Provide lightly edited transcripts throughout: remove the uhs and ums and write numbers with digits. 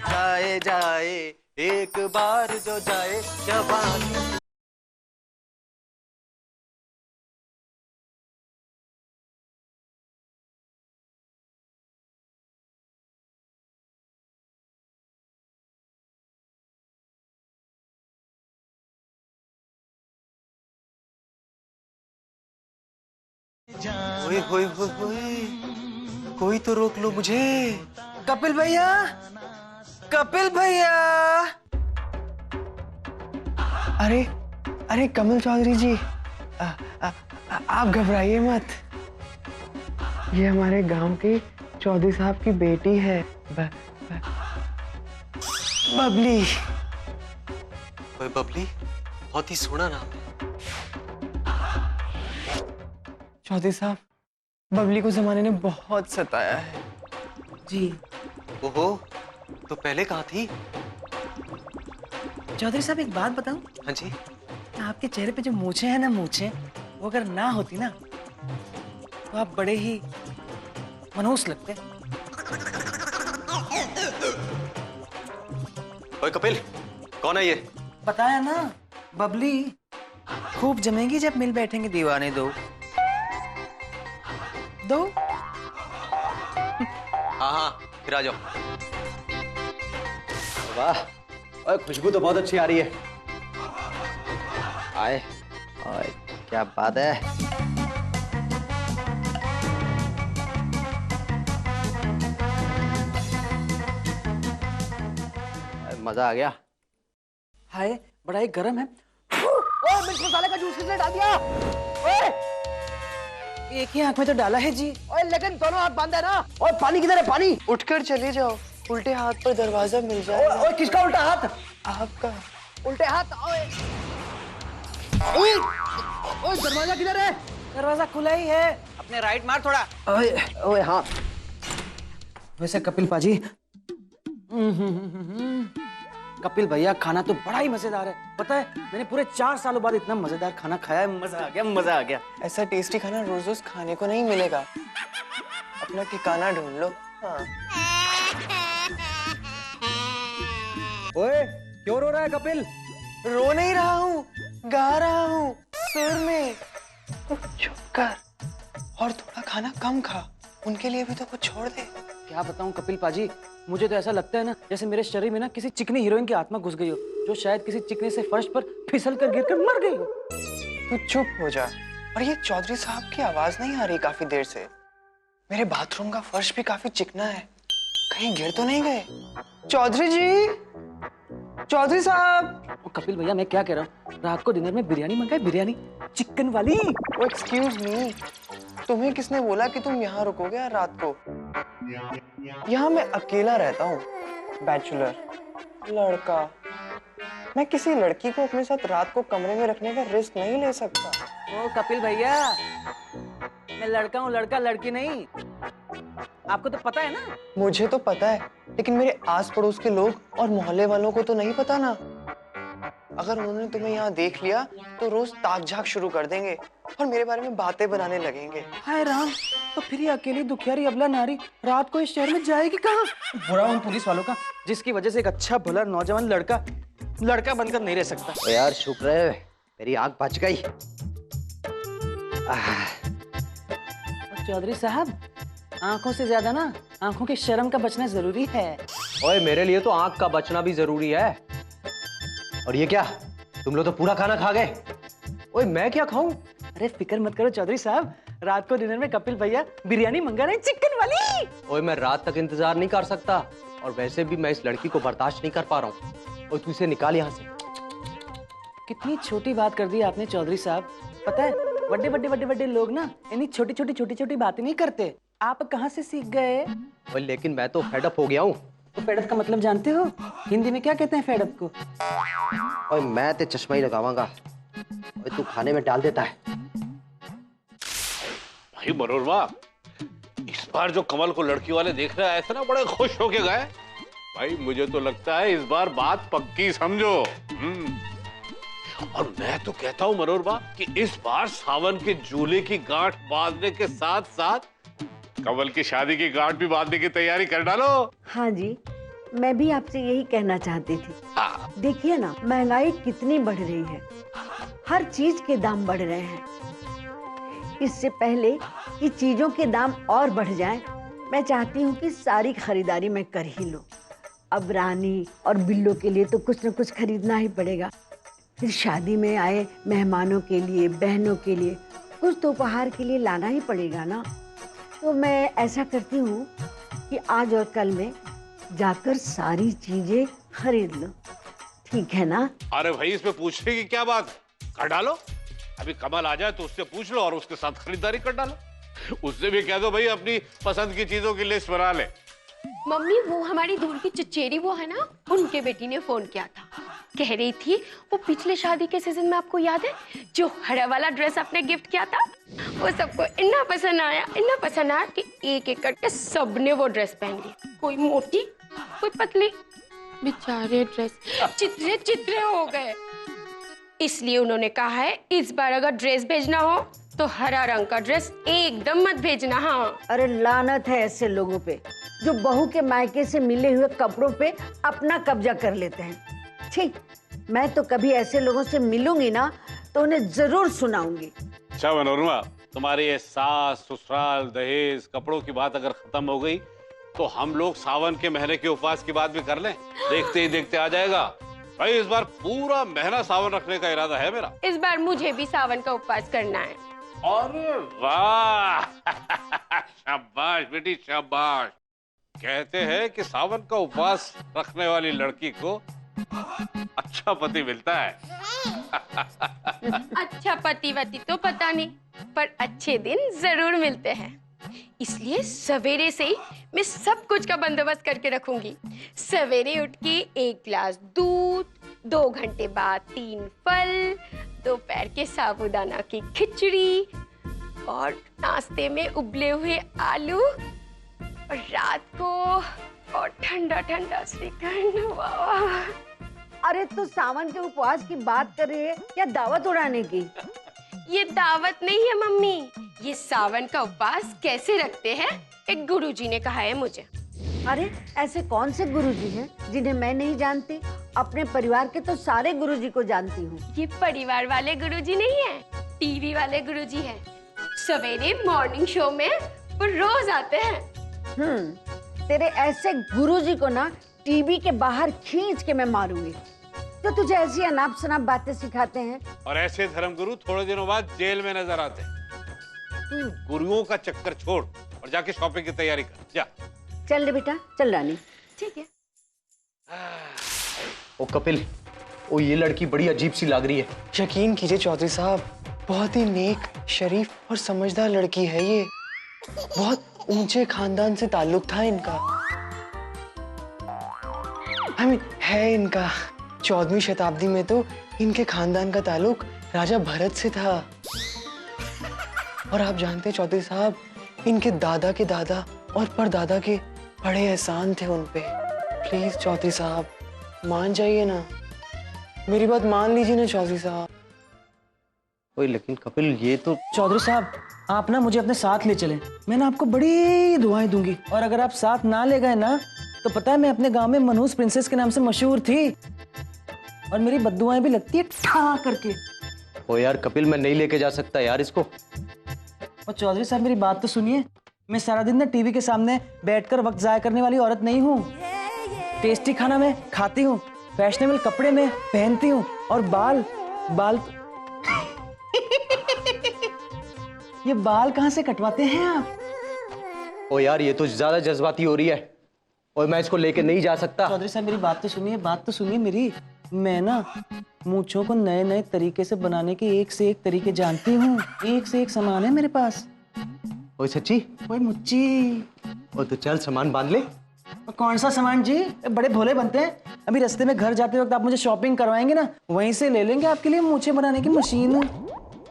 जाए जाए एक बार जो जाए जवानी। ओए होए होए होए, कोई तो रोक लो मुझे। कपिल भैया, कपिल भैया। अरे अरे कमल चौधरी जी, आप घबराइए मत। ये हमारे गांव के चौधरी साहब की बेटी है, बबली। ओए बबली, बहुत ही सोहना नाम है। चौधरी साहब, बबली को जमाने ने बहुत सताया है जी। ओहो, तो पहले कहाँ थी? चौधरी साहब एक बात बताऊं? हाँ जी। आपके चेहरे पे जो मूछें हैं ना, मूछें, वो अगर ना होती ना तो आप बड़े ही मनहूस लगते। ओए कपिल, कौन है ये? बताया ना, बबली। खूब जमेगी जब मिल बैठेंगे दीवाने दो। हाँ हाँ, फिर आ जाओ। वाह, ओए खुशबू तो बहुत अच्छी आ रही है। आए, ओए क्या बात है। मजा आ गया। हाय, बड़ा ही गर्म है। ओए, मिर्च मसाले का जूस किसने डाल दिया? ओए, एक ही आंख में तो डाला है जी। ओए, लेकिन दोनों हाथ बांधे ना। ओए, पानी किधर है? पानी उठकर चले जाओ, उल्टे हाथ पर दरवाजा मिल जाएगा। ओए, किसका उल्टा हाथ? आपका। उल्टे हाथ। ओए ओए ओए, दरवाजा किधर है? दरवाजा खुला ही है। अपने राइट मार थोड़ा। ओए ओए हाँ। वैसे कपिल पाजी, कपिल भैया, खाना तो बड़ा ही मजेदार है। पता है, मैंने पूरे 4 सालों बाद इतना मजेदार खाना खाया है। मजा आ गया, मजा आ गया। ऐसा टेस्टी खाना रोज रोज खाने को नहीं मिलेगा। अपना ठिकाना ढूंढ लो। हाँ। ओए क्यों रो रहा है कपिल? रो नहीं रहा हूँ, गा रहा हूँ सुर में। चुप कर और थोड़ा खाना कम खा, उनके लिए भी तो कुछ छोड़ दे। क्या बताऊं कपिल पाजी, मुझे तो ऐसा लगता है ना जैसे मेरे शरीर में ना किसी चिकनी हीरोइन की आत्मा घुस गई हो, जो शायद किसी चिकने से फर्श पर फिसल कर गिरकर मर गई हो। तू चुप हो जा। और ये चौधरी साहब की आवाज नहीं आ रही काफी देर से। मेरे बाथरूम का फर्श भी काफी चिकना है, कहीं गिर तो नहीं गए? चौधरी जी, चौधरी साहब। कपिल भैया, मैं क्या कह रहा हूँ, रात को डिनर में बिरयानी मंगाए, बिरयानी चिकन वाली। एक्सक्यूज मी, तुम्हें किसने बोला कि तुम यहाँ रुकोगे रात को? यहाँ मैं अकेला रहता हूँ, बैचलर लड़का। मैं किसी लड़की को अपने साथ रात को कमरे में रखने का रिस्क नहीं ले सकता। ओ कपिल भैया, मैं लड़का हूँ, लड़का, लड़की नहीं। आपको तो पता है ना। मुझे तो पता है, लेकिन मेरे आस पड़ोस के लोग और मोहल्ले वालों को तो नहीं पता ना। अगर उन्होंने तुम्हें यहाँ देख लिया तो रोज ताक झाक शुरू कर देंगे और मेरे बारे में बातें बनाने लगेंगे। हाय राम, तो फिर ये अकेली दुखियारी अबला नारी रात को इस शहर में जाएगी कहाँ? बुरा हूँ पुलिस वालों का, जिसकी वजह से एक अच्छा भला नौजवान लड़का बनकर नहीं रह सकता। ओ यार शुक्र है मेरी आंख बच गई। चौधरी साहब, आंखों से ज्यादा ना आंखों की शर्म का बचना जरूरी है। ओए मेरे लिए तो आंख का बचना भी जरूरी है। और ये क्या, तुम लोग तो पूरा खाना खा गए। ओए मैं क्या खाऊं? अरे फिक्र मत करो चौधरी साहब, रात को डिनर में कपिल भैया बिरयानी मंगा रहे हैं, चिकन वाली। ओए मैं रात तक इंतजार नहीं कर सकता, और वैसे भी मैं इस लड़की को बर्दाश्त नहीं कर पा रहा हूँ। और तू इसे निकाल यहाँ से। कितनी छोटी बात कर दी आपने चौधरी साहब। पता है, बड़े लोग ना इन्हीं छोटी बातें नहीं करते। आप कहाँ से सीख गए? ओए लेकिन मैं तो फेड अप हो गया हूँ। तो फेडअप का मतलब जानते हो? हिंदी में क्या कहते हैं फेडअप को? ओए मैं ते चश्मा ही लगावांगा। ओए तू खाने में डाल देता है। भाई मनोरमा, इस बार जो कमल को लड़की वाले देखने आए थे ना, बड़े खुश होके गए। भाई मुझे तो लगता है इस बार बात पक्की समझो। और मैं तो कहता हूँ मनोरमा कि इस बार सावन के झूले की गांठ बांधने के साथ साथ कमल की शादी की गांठ भी बांधने की तैयारी कर डालो। हाँ जी, मैं भी आपसे यही कहना चाहती थी। हाँ। देखिए ना, महंगाई कितनी बढ़ रही है, हर चीज के दाम बढ़ रहे हैं। इससे पहले कि चीजों के दाम और बढ़ जाएं, मैं चाहती हूँ कि सारी खरीदारी मैं कर ही लूं। अब रानी और बिल्लो के लिए तो कुछ न कुछ खरीदना ही पड़ेगा। फिर शादी में आए मेहमानों के लिए, बहनों के लिए कुछ तो उपहार के लिए लाना ही पड़ेगा ना। तो मैं ऐसा करती हूँ कि आज और कल में जाकर सारी चीजें खरीद लो, ठीक है ना? अरे भाई, इसमें पूछने की क्या बात, कर डालो। अभी कमल आ जाए तो उससे पूछ लो और उसके साथ खरीदारी कर डालो। उससे भी कह दो भाई अपनी पसंद की चीजों की लिस्ट बना ले। मम्मी, वो हमारी दूर की चचेरी वो है ना, उनके बेटी ने फोन किया था, कह रही थी वो पिछले शादी के सीजन में आपको याद है जो हरा वाला ड्रेस आपने गिफ्ट किया था, वो सबको इतना पसंद आया कि एक एक करके सबने वो ड्रेस पहन ली। कोई मोटी, कोई पतली, बेचारे ड्रेस चित्रे चित्रे हो गए। इसलिए उन्होंने कहा है इस बार अगर ड्रेस भेजना हो तो हरा रंग का ड्रेस एकदम मत भेजना। हाँ, अरे लानत है ऐसे लोगों पे जो बहू के मायके से मिले हुए कपड़ों पे अपना कब्जा कर लेते हैं। ठीक, मैं तो कभी ऐसे लोगों से मिलूंगी ना तो उन्हें जरूर सुनाऊंगी। अच्छा मनोरमा, तुम्हारी ये सास ससुराल दहेज कपड़ों की बात अगर खत्म हो गई तो हम लोग सावन के महीने के उपवास की बात भी कर लें। देखते ही देखते आ जाएगा भाई। इस बार पूरा महीना सावन रखने का इरादा है मेरा। इस बार मुझे भी सावन का उपवास करना है। अरे वाह शाबाश बेटी शाबाश। कहते हैं कि सावन का उपवास रखने वाली लड़की को अच्छा पति मिलता है। अच्छा पतिवती तो पता नहीं, पर अच्छे दिन जरूर मिलते हैं। इसलिए सवेरे से ही मैं सब कुछ का बंदोबस्त करके रखूंगी। सवेरे उठ के 1 गिलास दूध, 2 घंटे बाद 3 फल, दोपहर के साबूदाना की खिचड़ी और नाश्ते में उबले हुए आलू, और रात को और ठंडा ठंडा श्रीखंड। वाह! अरे तो सावन के उपवास की बात कर रही है या दावत उड़ाने की? ये दावत नहीं है मम्मी, ये सावन का उपवास कैसे रखते हैं एक गुरुजी ने कहा है मुझे। अरे ऐसे कौन से गुरुजी हैं जिन्हें मैं नहीं जानती? अपने परिवार के तो सारे गुरुजी को जानती हूँ। ये परिवार वाले गुरुजी नहीं है, टीवी वाले गुरुजी हैं। सवेरे मॉर्निंग शो में वो रोज आते हैं। तेरे ऐसे गुरुजी को ना टीवी के बाहर खींच के मैं मारूंगी तो तुझे ऐसी अनाप शनाप बातें सिखाते हैं। और ऐसे धर्मगुरु थोड़े दिनों बाद जेल में नजर आते हैं। तू गुरुओं का चक्कर छोड़ और जाके शॉपिंग की तैयारी कर जा। चल रे बेटा, चल रानी। ठीक है। ओ कपिल, ओ ये लड़की बड़ी अजीब सी लग रही है। यकीन कीजिए चौधरी साहब, बहुत ही नेक, शरीफ और समझदार लड़की है ये। बहुत ऊंचे खानदान से ताल्लुक था इनका। है इनका 14वीं शताब्दी में तो इनके खानदान का ताल्लुक राजा भरत से था। और आप जानते चौधरी साहब, इनके दादा के दादा और परदादा के बड़े एहसान थे उन पे। प्लीज चौधरी साहब मान जाइए ना, मेरी बात मान लीजिए ना चौधरी साहब। ओए लेकिन कपिल, ये तो चौधरी साहब, आप ना मुझे अपने साथ ले चलें। मैं ना आपको बड़ी दुआएं दूंगी, और अगर आप साथ ना ले गए ना तो पता है मैं अपने गांव में मनहूस प्रिंसेस के नाम से मशहूर थी, और मेरी बद्दुआएं भी लगती है ठा करके। ओ यार कपिल, मैं नहीं लेके जा सकता यार इसको। और चौधरी साहब मेरी बात तो सुनिए, मैं सारा दिन ना टीवी के सामने बैठकर वक्त जाया करने वाली औरत नहीं हूँ। टेस्टी खाना मैं खाती हूँ, फैशनेबल कपड़े में पहनती हूँ, और बाल ये बाल कहाँ से कटवाते हैं आप? ओ यार ये तो ज्यादा जज्बाती हो रही है, और मैं इसको लेके नहीं जा सकता। चौधरी साहब मेरी बात तो सुनिए मेरी। मैं ना मूंछों को नए नए तरीके से बनाने के एक से एक तरीके जानती हूँ। एक से एक सामान है मेरे पास। ओए सच्ची? ओए मुच्ची। ओ तो चल सामान बांध ले। और कौन सा सामान जी? बड़े भोले बनते हैं। अभी रास्ते में घर जाते वक्त आप मुझे शॉपिंग करवाएंगे ना, वहीं से ले लेंगे आपके लिए मूंछें बनाने की मशीन।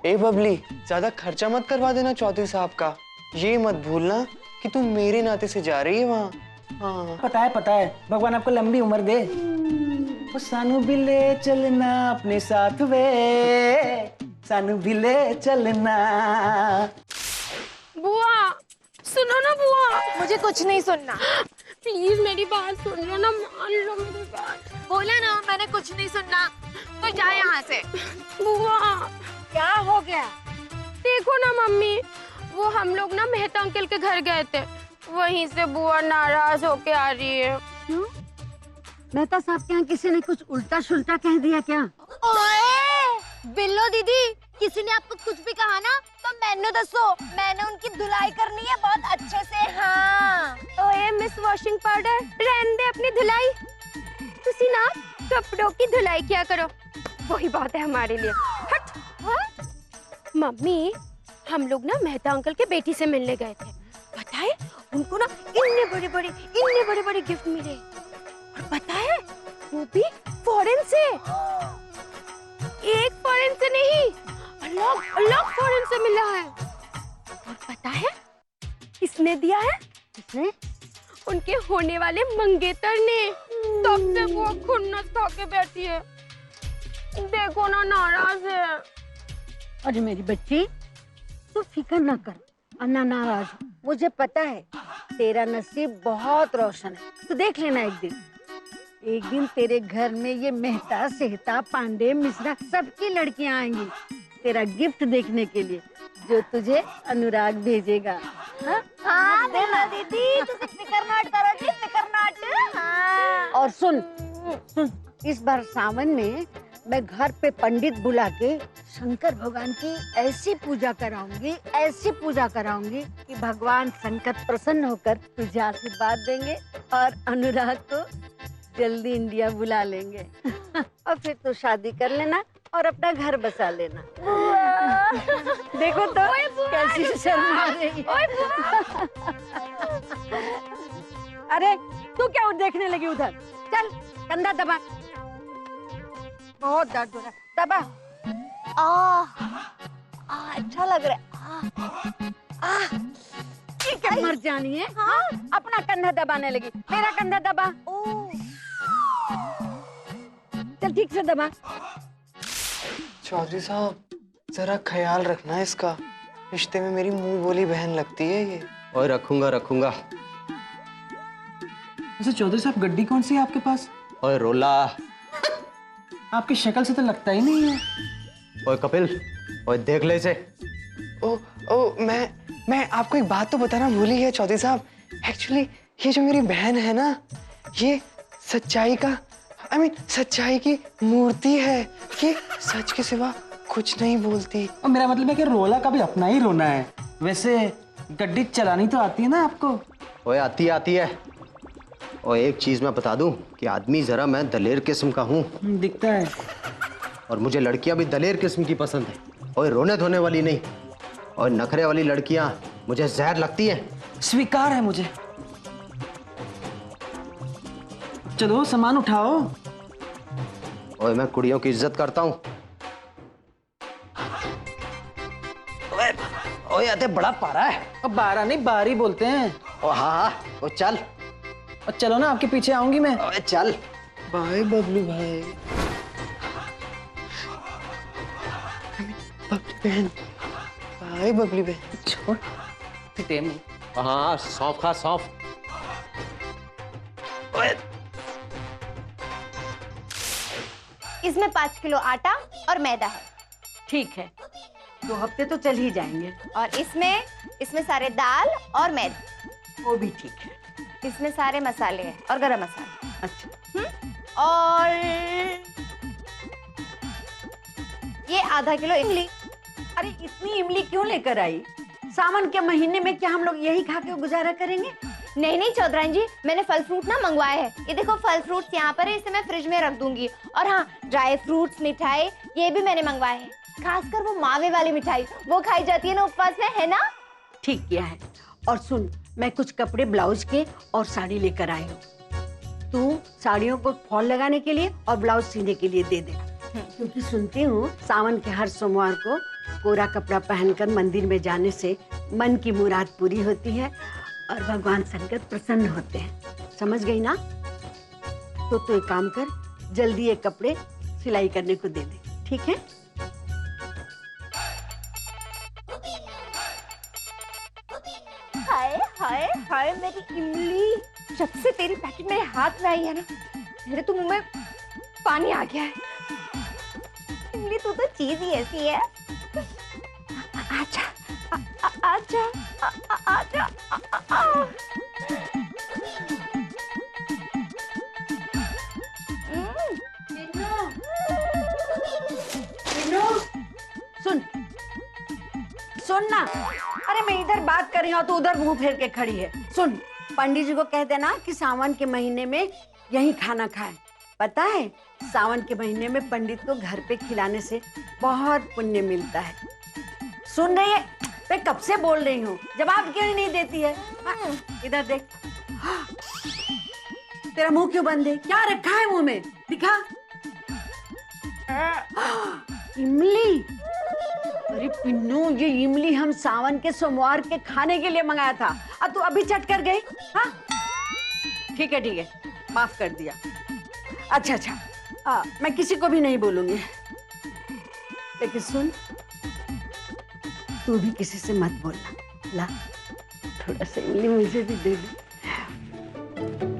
ए बबली, ज्यादा खर्चा मत करवा देना चौधरी साहब का। ये मत भूलना कि तुम मेरे नाते से जा रही है वहाँ। हाँ पता है, भगवान आपको लंबी उम्र दे। ओ सानू भी ले चलना अपने साथ वे, सानू भी ले चलना। बुआ सुनो ना बुआ, मुझे कुछ नहीं सुनना। प्लीज मेरी बात सुन लो ना, मान लो मेरी बात। बोला ना मैंने कुछ नहीं सुनना, तो जा यहाँ से। बुआ क्या हो गया? देखो ना मम्मी, वो हम लोग ना मेहता अंकल के घर गए थे, वहीं से बुआ नाराज होके आ रही है। क्यों? मेहता साहब के यहाँ किसी ने कुछ उल्टा शुल्टा कह दिया क्या? ओए बिल्लो दीदी, किसी ने आपको कुछ भी कहा ना तो मैंने दसो, मैंने उनकी धुलाई करनी है बहुत अच्छे से। हाँ ओए मिस वॉशिंग पाउडर, रहने दे अपनी धुलाई, तुसी ना कपड़ों की धुलाई क्या करो, वही बात है हमारे लिए। हट। हाँ? मम्मी हम लोग ना मेहता अंकल के बेटी से मिलने गए थे, पता है उनको ना इतने बड़े बड़े गिफ्ट मिले, और पता है वो भी फॉरेन से, एक फॉरेन से नहीं अलग फॉरेन से मिला है। और पता है किसने दिया है? किसने? उनके होने वाले मंगेतर ने। तब से वो खुन्नस खा के बैठी है, देखो ना नाराज है। अरे मेरी बच्ची, तू फिक्र न कर और ना नाराज हो। मुझे पता है तेरा नसीब बहुत रोशन है, तू देख लेना एक दिन तेरे घर में ये मेहता, सेहता, पांडे, मिश्रा सबकी लड़कियां आएंगी तेरा गिफ्ट देखने के लिए, जो तुझे अनुराग भेजेगा। हाँ? हाँ बिल्लो दीदी, तुम फिक्र मत करो जी, फिक्र मत। हाँ। और सुन, इस बार सावन में मैं घर पे पंडित बुला के शंकर भगवान की ऐसी पूजा कराऊंगी कि भगवान शंकर प्रसन्न होकर तुझे आशीर्वाद देंगे और अनुराग को जल्दी इंडिया बुला लेंगे। और फिर तू शादी कर लेना और अपना घर बसा लेना। देखो तो कैसी शर्मा रही है। अरे तू क्या देखने लगी उधर? चल कंधा दबा, बहुत दर्द हो रहा है, दबा। अच्छा लग रहा है। ठीक है, मर जानी है। हाँ? अपना कंधा दबाने लगी, मेरा कंधा दबा। चल ठीक से दबा। चौधरी साहब जरा ख्याल रखना इसका, रिश्ते में मेरी मुंह बोली बहन लगती है ये। और रखूंगा। अच्छा चौधरी साहब, गड्डी कौन सी है आपके पास? ओए रोला, आपकी शक्ल से तो लगता ही नहीं है। ओए कपिल, ओए देख ले इसे। मैं आपको एक बात तो बताना भूल ही गया चौधरी साहब। एक्चुअली ये जो मेरी बहन है ना, ये सच्चाई का सच्चाई की मूर्ति है, कि सच के सिवा कुछ नहीं बोलती। और मेरा मतलब है कि रोला का भी अपना ही रोना है। वैसे गड्डी चलानी तो आती है ना आपको? ओए आती है। और एक चीज मैं बता दूं कि आदमी जरा मैं दलेर किस्म का हूँ। दिखता है। और मुझे लड़कियां भी दलेर किस्म की पसंद है, और रोने धोने वाली नहीं। और नखरे वाली लड़कियां मुझे जहर लगती हैं। स्वीकार है मुझे। चलो सामान उठाओ। और मैं कुड़ियों की इज्जत करता हूँ। ओए अते बड़ा पारा है। अब 12 नहीं 12 बोलते हैं। ओ हाँ, ओ चल। और चलो ना, आपके पीछे आऊंगी मैं। ओए चल। बाय बबलू भाई। बबली बहन, बाय बबली बहन। छोड़ टेम। हाँ सौंफ खा, सौंफ। ओए इसमें 5 किलो आटा और मैदा है। ठीक है, 2 हफ्ते तो चल ही जाएंगे। और इसमें सारे दाल और मैदा। वो भी ठीक है। इसमें सारे मसाले हैं और गरम मसाला। अच्छा। और ये आधा किलो इमली। अरे इतनी इमली क्यों लेकर आई? सावन के महीने में क्या हम लोग यही खा के गुजारा करेंगे? नहीं चौधरानी जी, मैंने फल फ्रूट ना मंगवाए हैं। ये देखो फल फ्रूट्स यहाँ पर है, इसे मैं फ्रिज में रख दूंगी। और हाँ, ड्राई फ्रूट्स, मिठाई ये भी मैंने मंगवाए हैं। खासकर वो मावे वाली मिठाई, वो खाई जाती है ना उपवास में, है ना? ठीक किया है। और सुन, मैं कुछ कपड़े ब्लाउज के और साड़ी लेकर आई हूँ। तू साड़ियों को फॉल लगाने के लिए और ब्लाउज सीने के लिए दे दे। क्योंकि सुनती हूँ सावन के हर सोमवार को कोरा कपड़ा पहनकर मंदिर में जाने से मन की मुराद पूरी होती है और भगवान शंकर प्रसन्न होते हैं। समझ गई ना? तो तू एक काम कर, जल्दी ये कपड़े सिलाई करने को दे दे, ठीक है? हाय हाय हाय मेरी इमली, जब से तेरी पैकेट मेरे हाथ में आई है ना, मेरे तो मुंह में पानी आ गया है। इमली तू तो चीज ही ऐसी है। आजा आजा आजा सुन सुन ना, अरे मैं इधर बात कर रही हूँ तो उधर मुंह फेर के खड़ी है। सुन, पंडित जी को कह देना कि सावन के महीने में यही खाना खाए। पता है, सावन के महीने में पंडित को घर पे खिलाने से बहुत पुण्य मिलता है। सुन रही है? मैं कब से बोल रही हूँ, जवाब क्यों ही नहीं देती है? इधर देख, तेरा मुंह क्यों बंद है? क्या रखा है मुंह में? दिखा। इमली, अरे पिन्नू, ये इमली हम सावन के सोमवार के खाने के लिए मंगाया था, अब तू अभी चट कर गई। हाँ ठीक है, माफ कर दिया। अच्छा, मैं किसी को भी नहीं बोलूंगी, लेकिन सुन, तू भी किसी से मत बोलना। ला, थोड़ा सा इमली मुझे भी दे दे।